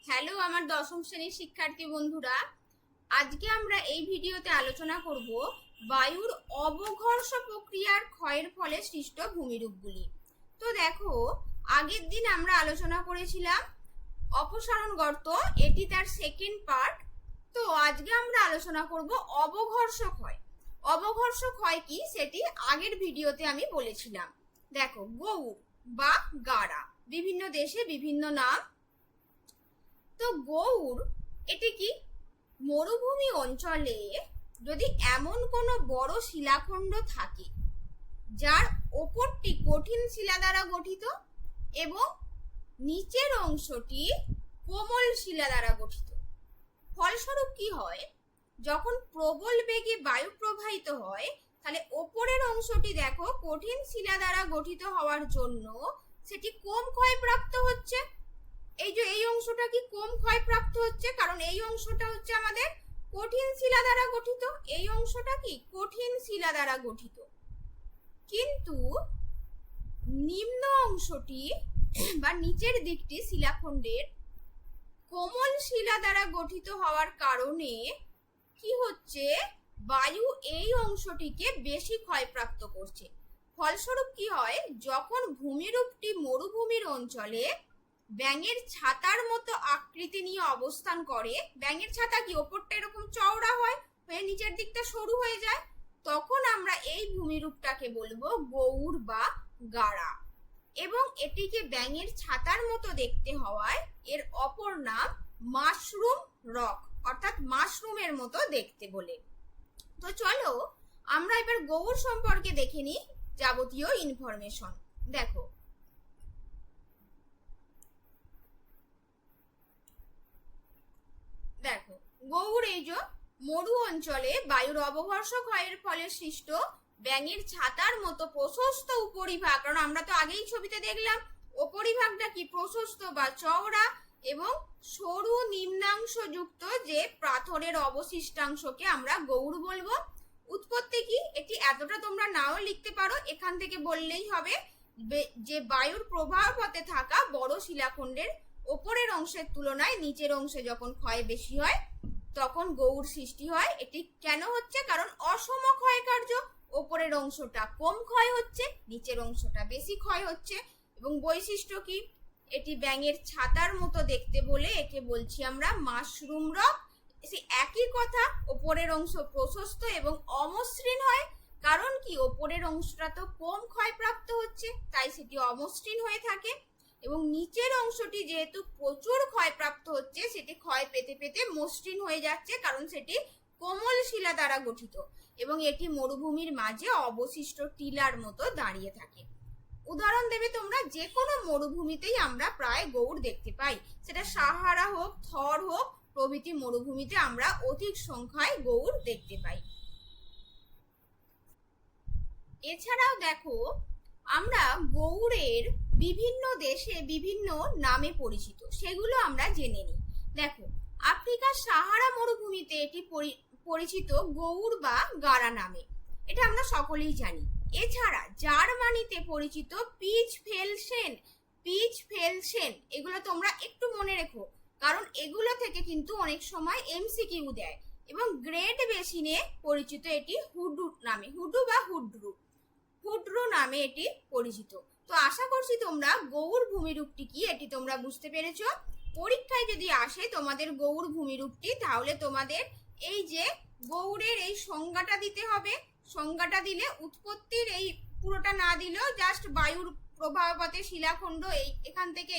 Hello আমার দশম শ্রেণীর শিক্ষার্থী বন্ধুরা, আজকে আমরা এই ভিডিওতে আলোচনা করব বায়ুর অবঘর্ষ প্রক্রিয়ার ক্ষয়ের ফলে সৃষ্ট ভূমিরূপগুলি। তো দেখো, আগের দিন আমরা আলোচনা করেছিলাম অপসারণ গর্ত, এটি তার সেকেন্ড পার্ট। তো আজকে আমরা আলোচনা করব অবঘর্ষ ক্ষয়। অবঘর্ষ ক্ষয় কি সেটি আগের ভিডিওতে আমি বলেছিলাম। দেখো, গৌড় বা গাড়া, বিভিন্ন দেশে বিভিন্ন নাম। তো গৌড় এটি কি? মরুভূমি অঞ্চলে যদি এমন কোনো বড় শিলাখণ্ড থাকে যার ওপরটি কঠিন শিলা দ্বারা গঠিত এবং নিচের অংশটি কোমল শিলা দ্বারা গঠিত, ফলস্বরূপ কি হয়, যখন প্রবল বেগে বায়ু প্রবাহিত হয় তাহলে ওপরের অংশটি দেখো কঠিন শিলা দ্বারা গঠিত হওয়ার জন্য সেটি কম ক্ষয়প্রাপ্ত হচ্ছে। এই যে এই অংশটা কি কম ক্ষয়প্রাপ্ত হচ্ছে, কারণ এই অংশটা হচ্ছে আমাদের কঠিন শিলা দ্বারা গঠিত, এই অংশটা কি কঠিন শিলা দ্বারা গঠিত। কিন্তু নিম্ন অংশটি বা নিচের দিকটি শিলাখণ্ডের কোমল শিলা দ্বারা গঠিত হওয়ার কারণে কি হচ্ছে, বায়ু এই অংশটিকে বেশি ক্ষয়প্রাপ্ত করছে। ফলস্বরূপ কি হয়, যখন ভূমিরূপটি মরুভূমির অঞ্চলে ব্যাঙের ছাতার মতো আকৃতি নিয়ে অবস্থান করে, ব্যাঙের ছাতা কি ওপরটা এরকম চওড়া হয়, হয়ে নিচের দিকটা সরু হয়ে যায়, তখন আমরা এই ভূমিরূপটাকে বলবো গৌড় বা গাড়া। এবং এটিকে ব্যাঙের ছাতার মতো দেখতে হওয়ায় এর অপর নাম মাশরুম রক, অর্থাৎ মাশরুমের মতো দেখতে বলে। তো চলো আমরা এবার গৌড় সম্পর্কে দেখে নিই যাবতীয় ইনফরমেশন। দেখো, গৌড় এই যে মরু অঞ্চলে বায়ুর অবঘর্ষ ক্ষয়ের ফলে সৃষ্ট ব্যাঙের ছাতার মতো প্রশস্ত উপরিভাগ, কারণ আমরা তো আগেই ছবিতে দেখলাম উপরিভাগটা কি প্রশস্ত বা চওড়া এবং সরু নিম্নাংশ যুক্ত যে পাথরের অবশিষ্টাংশকে আমরা গৌড় বলবো। উৎপত্তি কি, এটি এতটা তোমরা নাও লিখতে পারো, এখান থেকে বললেই হবে যে বায়ুর প্রবাহ পথে থাকা বড় শিলাখণ্ডের ওপরের অংশের তুলনায় নিচের অংশে যখন ক্ষয় বেশি হয় তখন গৌড় সৃষ্টি হয়। এটি কেন হচ্ছে, কারণ অসম ক্ষয় কার্য, ওপরের অংশটা কম ক্ষয় হচ্ছে, নিচের অংশটা বেশি ক্ষয় হচ্ছে। এবং বৈশিষ্ট্য কি, এটি ব্যাঙের ছাতার মতো দেখতে বলে একে বলছি আমরা মাশরুম রক। একই কথা, ওপরের অংশ প্রশস্ত এবং অমসৃণ হয়, কারণ কি ওপরের অংশটা তো কম ক্ষয়প্রাপ্ত হচ্ছে তাই সেটি অমসৃণ হয়ে থাকে, এবং নিচের অংশটি যেহেতু প্রচুর ক্ষয়প্রাপ্ত হচ্ছে সেটি ক্ষয় পেতে পেতে মসৃণ হয়ে যাচ্ছে, কারণ সেটি কোমল শিলা দ্বারা গঠিত এবং এটি মরুভূমির মাঝে অবশিষ্ট টিলার মতো দাঁড়িয়ে থাকে। উদাহরণ দেবে তোমরা, যে কোনো মরুভূমিতেই আমরা প্রায় গৌড় দেখতে পাই, সেটা সাহারা হোক, থর হোক, প্রভৃতি মরুভূমিতে আমরা অধিক সংখ্যায় গৌড় দেখতে পাই। এছাড়াও দেখো, আমরা গৌড়ের বিভিন্ন দেশে বিভিন্ন নামে পরিচিত, সেগুলো আমরা জেনে নিই। দেখো, আফ্রিকার সাহারা মরুভূমিতে এটি পরিচিত গৌড় বা গাড়া নামে, এটা আমরা সকলেই জানি। এছাড়া জার্মানিতে পরিচিত পিচ ফেলসেন, এগুলো তোমরা একটু মনে রেখো, কারণ এগুলো থেকে কিন্তু অনেক সময় এমসিকিউ দেয়। এবং গ্রেট বেসিনে পরিচিত এটি হুডু নামে, হুডু বা হুড্রু নামে এটি পরিচিত। তো আশা করছি তোমরা গৌড় ভূমিরূপটি কি এটি তোমরা বুঝতে পেরেছো। পরীক্ষায় যদি আসে তোমাদের গৌড় ভূমিরূপটি, তাহলে তোমাদের এই যে গৌড়ের এই সংজ্ঞাটা দিতে হবে, সংজ্ঞাটা দিলে উৎপত্তির এই পুরোটা না দিলেও জাস্ট বায়ুর প্রবাহপথে শিলাখণ্ড এখান থেকে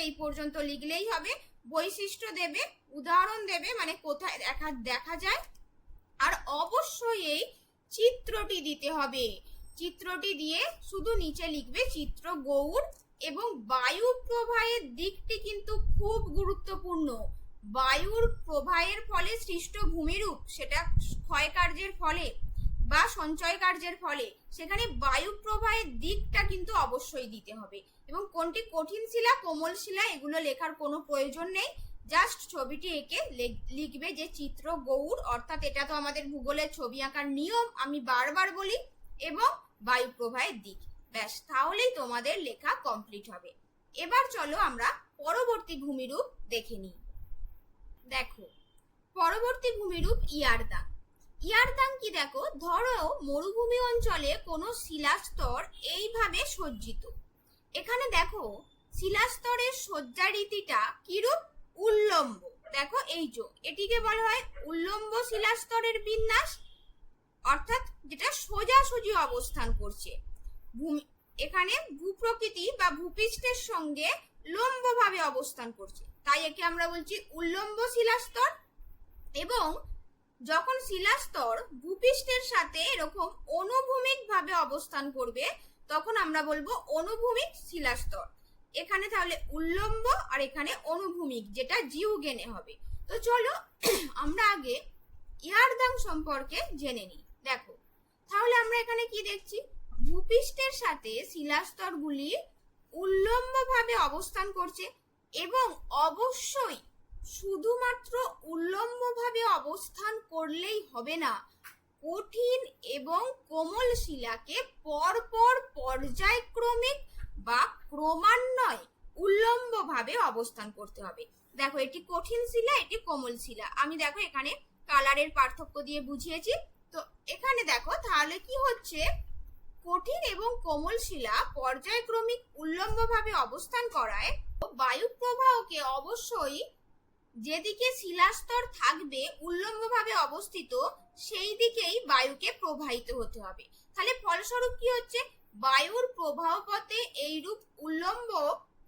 এই পর্যন্ত লিখলেই হবে। বৈশিষ্ট্য দেবে, উদাহরণ দেবে, মানে কোথায় দেখা যায়, আর অবশ্যই এই চিত্রটি দিতে হবে। চিত্রটি দিয়ে শুধু নিচে লিখবে চিত্র গৌড়। এবং বায়ু প্রবাহের দিকটি কিন্তু খুব গুরুত্বপূর্ণ। বায়ুর প্রবাহের ফলে সৃষ্ট ভূমিরূপ, সেটা ক্ষয় কার্যের ফলে বা সঞ্চয় কার্যের ফলে, সেখানে বায়ু প্রবাহের দিকটা কিন্তু অবশ্যই দিতে হবে। এবং কোনটি কঠিন শিলা, কোমল শিলা, এগুলো লেখার কোনো প্রয়োজন নেই, জাস্ট ছবিটি এঁকে লিখবে যে চিত্র গৌড়, অর্থাৎ এটা তো আমাদের ভূগোলের ছবি আঁকার নিয়ম, আমি বারবার বলি, এবং বায়ু প্রবাহের দিক, ব্যাস, তাহলেই তোমাদের লেখা কমপ্লিট হবে। এবার চলো আমরা পরবর্তী ভূমিরূপ দেখে নিই। দেখো, পরবর্তী ভূমিরূপ ইয়ারদাং। ইয়ারদাং কি দেখো, ধরো মরুভূমি অঞ্চলে কোনো শিলাস্তর এইভাবে সজ্জিত। এখানে দেখো শিলাস্তরের সজ্জা রীতিটা কিরূপ? উল্লম্ব। দেখো এই যে এটিকে বলা হয় উল্লম্ব শিলাস্তরের বিন্যাস, অর্থাৎ যেটা সোজাসুজি অবস্থান করছে। এখানে ভূপ্রকৃতি বা ভূপৃষ্ঠের সঙ্গে লম্বভাবে অবস্থান করছে, তাই একে আমরা বলছি উল্লম্ব শিলাস্তর। এবং যখন শিলাস্তর ভূপৃষ্ঠের সাথে এরকম অনুভূমিক ভাবে অবস্থান করবে তখন আমরা বলবো অনুভূমিক শিলাস্তর। এখানে তাহলে উল্লম্ব আর এখানে অনুভূমিক, যেটা জিউগেনে হবে। তো চলো আমরা আগে ইয়ারদাং সম্পর্কে জেনে নিই। দেখো তাহলে আমরা এখানে কি দেখছি, ভূপৃষ্ঠের সাথে শিলাস্তরগুলি উল্লম্বভাবে অবস্থান করছে এবং অবশ্যই শুধুমাত্র উল্লম্বভাবে অবস্থান করলেই হবে না, কঠিন এবং কোমল শিলাকে পরপর পর্যায়ক্রমিক বা ক্রমান্বয়ে উল্লম্বভাবে অবস্থান করতে হবে। দেখো এটি কঠিন শিলা, এটি কোমল শিলা। আমি দেখো এখানে কালারের পার্থক্য দিয়ে বুঝিয়েছি। তো এখানে দেখো তাহলে কি হচ্ছে, কঠিন এবং কোমল শিলা পর্যায়ক্রমিক উল্লম্বভাবে অবস্থান করায় বায়ু প্রবাহকে অবশ্যই যেদিকে শিলাস্তর থাকবে উল্লম্বভাবে অবস্থিত সেই দিকেই বায়ুকে প্রবাহিত হতে হবে। তাহলে ফলস্বরূপ কি হচ্ছে, বায়ুর প্রবাহ পথে এইরূপ উল্লম্ব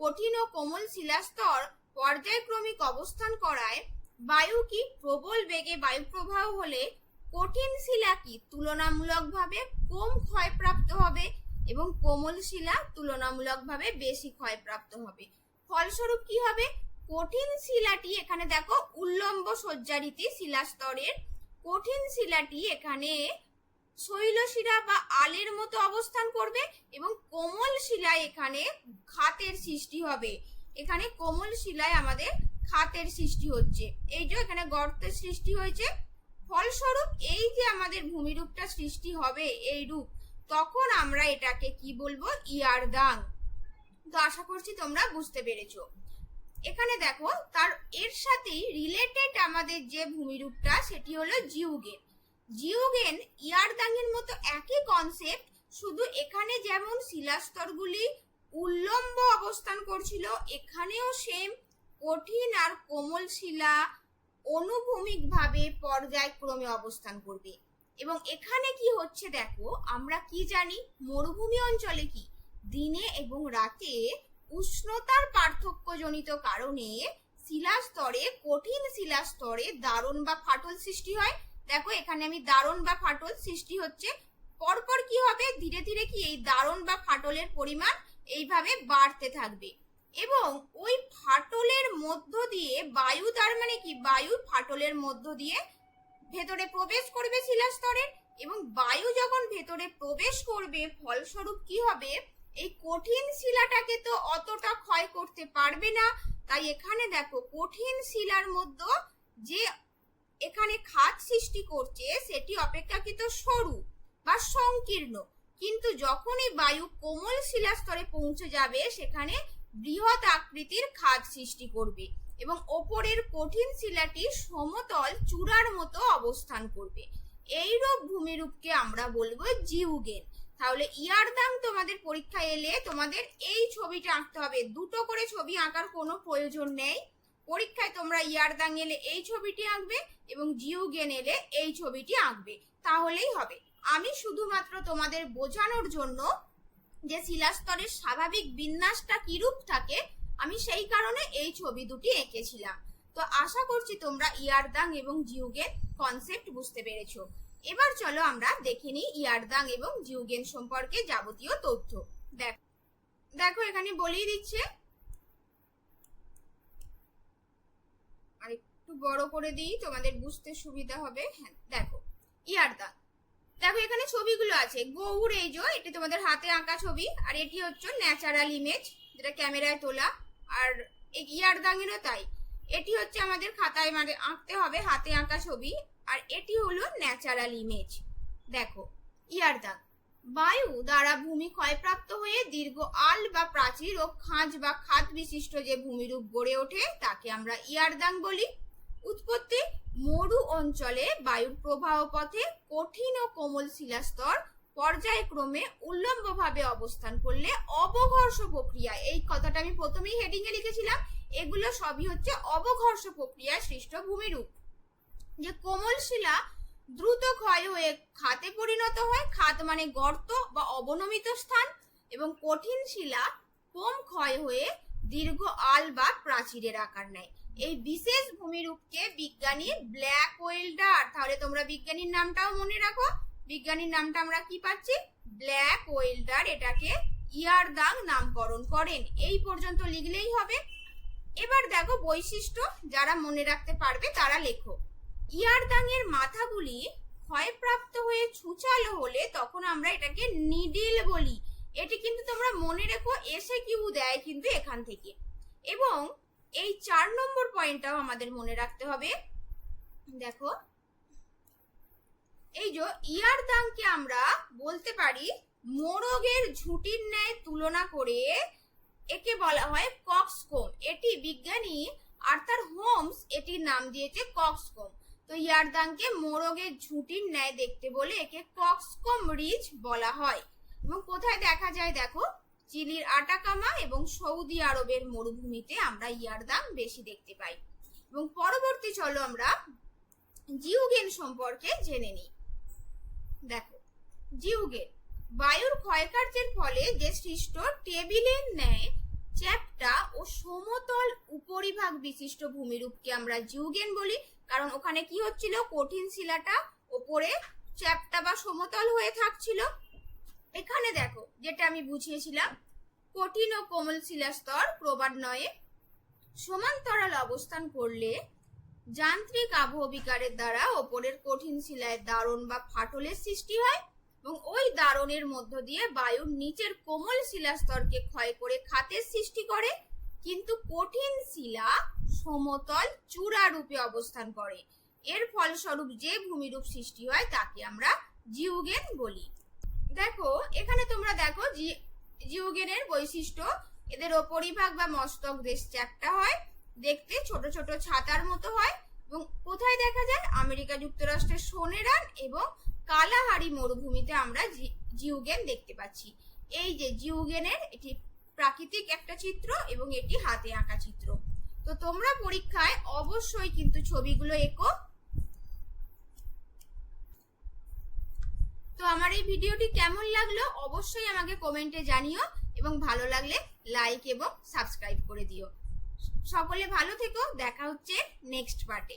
কঠিন ও কোমল শিলাস্তর পর্যায়ক্রমিক অবস্থান করায় বায়ু কি প্রবল বেগে বায়ু প্রবাহ হলে কঠিন শিলা কি তুলনামূলকভাবে কম ক্ষয়প্রাপ্ত হবে এবং কোমল শিলা তুলনামূলকভাবে বেশি ক্ষয়প্রাপ্ত হবে। ফলস্বরূপ কি হবে, কঠিন শিলাটি এখানে দেখো উল্লম্ব সজ্জারীতি শিলাস্তরের, কঠিন শিলাটি এখানে শৈলশিরা বা আলের মতো অবস্থান করবে এবং কোমল শিলায় এখানে খাতের সৃষ্টি হবে। এখানে কোমল শিলায় আমাদের খাতের সৃষ্টি হচ্ছে, এই যে এখানে গর্তের সৃষ্টি হয়েছে। ফলস্বরূপ এই যে আমাদের ভূমিরূপটা সৃষ্টি হবে এই রূপ, তখন আমরা এটাকে কি বলবো, ইয়ারদাং। তো আশা করছি তোমরা বুঝতে পেরেছো। এখানে দেখো তার এর সাথেই রিলেটেড আমাদের যে ভূমিরূপটা সেটি হলো জিউগেন। জিউগেন ইয়ারদাং এর মতো একই কনসেপ্ট, শুধু এখানে যেমন শিলাস্তরগুলি উল্লম্ব অবস্থান করছিল এখানেও সেম কঠিন আর কোমল শিলা অনুভূমিক ভাবে পর্যায়ক্রমে অবস্থান করবে। এবং এখানে কি হচ্ছে দেখো, আমরা কি জানি মরুভূমি অঞ্চলে কি দিনে এবং রাতে উষ্ণতার পার্থক্যজনিত কারণে শিলাস্তরে কঠিন শিলাস্তরে দারণ বা ফাটল সৃষ্টি হয়। দেখো এখানে আমি দারণ বা ফাটল সৃষ্টি হচ্ছে, পরপর কি হবে ধীরে ধীরে কি এই দারণ বা ফাটলের পরিমাণ এইভাবে বাড়তে থাকবে এবং ওই ফাটলের মধ্য দিয়ে বায়ু, তার মানে কি বায়ু ফাটলের মধ্য দিয়ে ভেতরে প্রবেশ করবে শিলাস্তরের এবং বায়ু যখন ভেতরে প্রবেশ করবে ফলস্বরূপ কি হবে, এই কঠিন শিলাটাকে তো অতটা ক্ষয় করতে পারবে না। তাই এখানে দেখো কঠিন শিলার মধ্যে যে এখানে খাত সৃষ্টি করছে সেটি অপেক্ষাকৃত সরু বা সংকীর্ণ, কিন্তু যখন এই বায়ু কোমল শিলাস্তরে পৌঁছে যাবে সেখানে বৃহৎ আকৃতির খাত সৃষ্টি করবে এবং ওপরের কঠিন শিলাটি সমতল চূড়ার মতো অবস্থান করবে। এইরূপ ভূমিরূপকে আমরা বলবো জিউগেন। তাহলে ইয়ারদাং তোমাদের পরীক্ষায় এলে তোমাদের এই ছবিটা আঁকতে হবে, দুটো করে ছবি আঁকার কোনো প্রয়োজন নেই। পরীক্ষায় তোমরা ইয়ারদাং এলে এই ছবিটি আঁকবে এবং জিউগেন এলে এই ছবিটি আঁকবে, তাহলেই হবে। আমি শুধুমাত্র তোমাদের বোঝানোর জন্য যে শিলাস্তরের স্বাভাবিক বিন্যাসটা কিরূপ থাকে আমি সেই কারণে এই ছবি দুটি এঁকেছিলাম। তো আশা করছি তোমরা ইয়ারদাং এবং জিউগেন কনসেপ্ট বুঝতে পেরেছো। এবার চলো আমরা দেখে নিই ইয়ারদাং এবং জিউগেন সম্পর্কে যাবতীয় তথ্য। দেখো এখানে বলেই দিচ্ছে, আর একটু বড় করে দিই তোমাদের বুঝতে সুবিধা হবে। হ্যাঁ দেখো ইয়ারদাং, দেখো এখানে ছবিগুলো আছে। গৌড় এই যে এটি তোমাদের হাতে আঁকা ছবি, আর এটি হচ্ছে ন্যাচারাল ইমেজ যেটা ক্যামেরায় তোলা, আর ইয়ারদাং এরও তাই। এটি হচ্ছে আমাদের খাতায় মানে আঁকতে হবে হাতে আঁকা ছবি, আর এটি হলো ন্যাচারাল ইমেজ। দেখো ইয়ারদাং বায়ু দ্বারা ভূমি ক্ষয়প্রাপ্ত হয়ে দীর্ঘ আল বা প্রাচীর ও খাঁজ বা খাত বিশিষ্ট যে ভূমিরূপ গড়ে ওঠে তাকে আমরা ইয়ারদাং বলি। উৎপত্তি: মরু অঞ্চলে বায়ুর প্রবাহ পথে কঠিন ও কোমল শিলাস্তর পর্যায়ক্রমে উল্লম্বভাবে অবস্থান করলে অবঘর্ষ প্রক্রিয়া, এই কথাটা আমি প্রথমেই হেডিং এ লিখেছিলাম, এগুলো সবই হচ্ছে অবঘর্ষ প্রক্রিয়া সৃষ্ট ভূমিরূপ। যে কোমল শিলা দ্রুত ক্ষয় হয়ে খাতে পরিণত হয়, খাত মানে গর্ত বা অবনমিত স্থান, এবং কঠিন শিলা কম ক্ষয় হয়ে দীর্ঘ আল বা প্রাচীরের আকার নেয়। এই বিশেষ ভূমিরূপকে বিজ্ঞানী ব্ল্যাক ওয়েল্ডার, তাহলে তোমরা বিজ্ঞানীর নামটাও মনে রাখো, বিজ্ঞানীর নামটা আমরা কি পাচ্ছি, ব্ল্যাক ওয়েল্ডার, এটাকে ইয়ারদাং নামকরণ করেন। এই পর্যন্ত লিখলেই হবে। এবার দেখো বৈশিষ্ট্য, যারা মনে রাখতে পারবে তারা লেখো। ইয়ারদাং এর মাথাগুলি ক্ষয়প্রাপ্ত হয়ে ছুচালো হলে তখন আমরা এটাকে নিডিল বলি। এটি কিন্তু তোমরা মনে রেখো, এসে কিউ দেয় কিন্তু এখান থেকে। এবং এই 4 নম্বর পয়েন্টটাও আমাদের মনে রাখতে হবে। দেখো, এই যে ইয়ারদাংকে আমরা বলতে পারি মোরগের ঝুঁটির ন্যায় তুলনা করে একে বলা হয় কক্সকোম। এটি বিজ্ঞানী আর্থার হোমস এটির নাম দিয়েছে কক্সকোম। তো ইয়ারদাংকে মোরগের ঝুঁটির ন্যায় দেখতে বলে একে কক্সকোম রিজ বলা হয়। এবং কোথায় দেখা যায় দেখো, চিলির আটাকামা এবং সৌদি আরবের মরুভূমিতে আমরা ইয়ারদাং বেশি দেখতে পাই। এবং পরবর্তী চলো আমরা জিউগেন সম্পর্কে জেনে নিই। দেখো, জিউগেন বায়ুর ক্ষয়কার্যের ফলে যে সৃষ্ট টেবিলের ন্যায় চ্যাপ্টা ও সমতল উপরিভাগ বিশিষ্ট ভূমিরূপকে আমরা জিউগেন বলি। কারণ ওখানে কি হচ্ছিল, কঠিন শিলাটা ওপরে চ্যাপ্টা বা সমতল হয়ে থাকছিল। এখানে দেখো যেটা আমি বুঝিয়েছিলাম, কঠিন ও কোমল শিলাস্তর ক্রমান্বয়ে সমান্তরাল অবস্থান করলে যান্ত্রিক আবহবিকারের দ্বারা ওপরের কঠিন শিলায় দারণ বা ফাটলের সৃষ্টি হয় এবং ওই দারণের মধ্য দিয়ে বায়ুর নিচের কোমল শিলাস্তরকে ক্ষয় করে খাতের সৃষ্টি করে, কিন্তু কঠিন শিলা সমতল চূড়া রূপে অবস্থান করে। এর ফলস্বরূপ যে ভূমিরূপ সৃষ্টি হয় তাকে আমরা জিউগেন বলি। দেখো এখানে তোমরা দেখো জিউগেনের বৈশিষ্ট্য, এদের উপরিভাগ বা মস্তক দেশ চ্যাপ্টা হয়, দেখতে ছোট ছোট ছাতার মতো হয় এবং কোথায় দেখা যায়, আমেরিকা যুক্তরাষ্ট্রের সোনেরান এবং কালাহারি মরুভূমিতে আমরা জিউগেন দেখতে পাচ্ছি। এই যে জিউগেনের এটি প্রাকৃতিক একটা চিত্র এবং এটি হাতে আঁকা চিত্র। তো তোমরা পরীক্ষায় অবশ্যই কিন্তু ছবিগুলো এঁকো। তো আমার এই ভিডিওটি কেমন লাগলো অবশ্যই আমাকে কমেন্টে জানিও এবং ভালো লাগলে লাইক এবং সাবস্ক্রাইব করে দিও। সকলে ভালো থেকো, দেখা হচ্ছে নেক্সট পার্টে।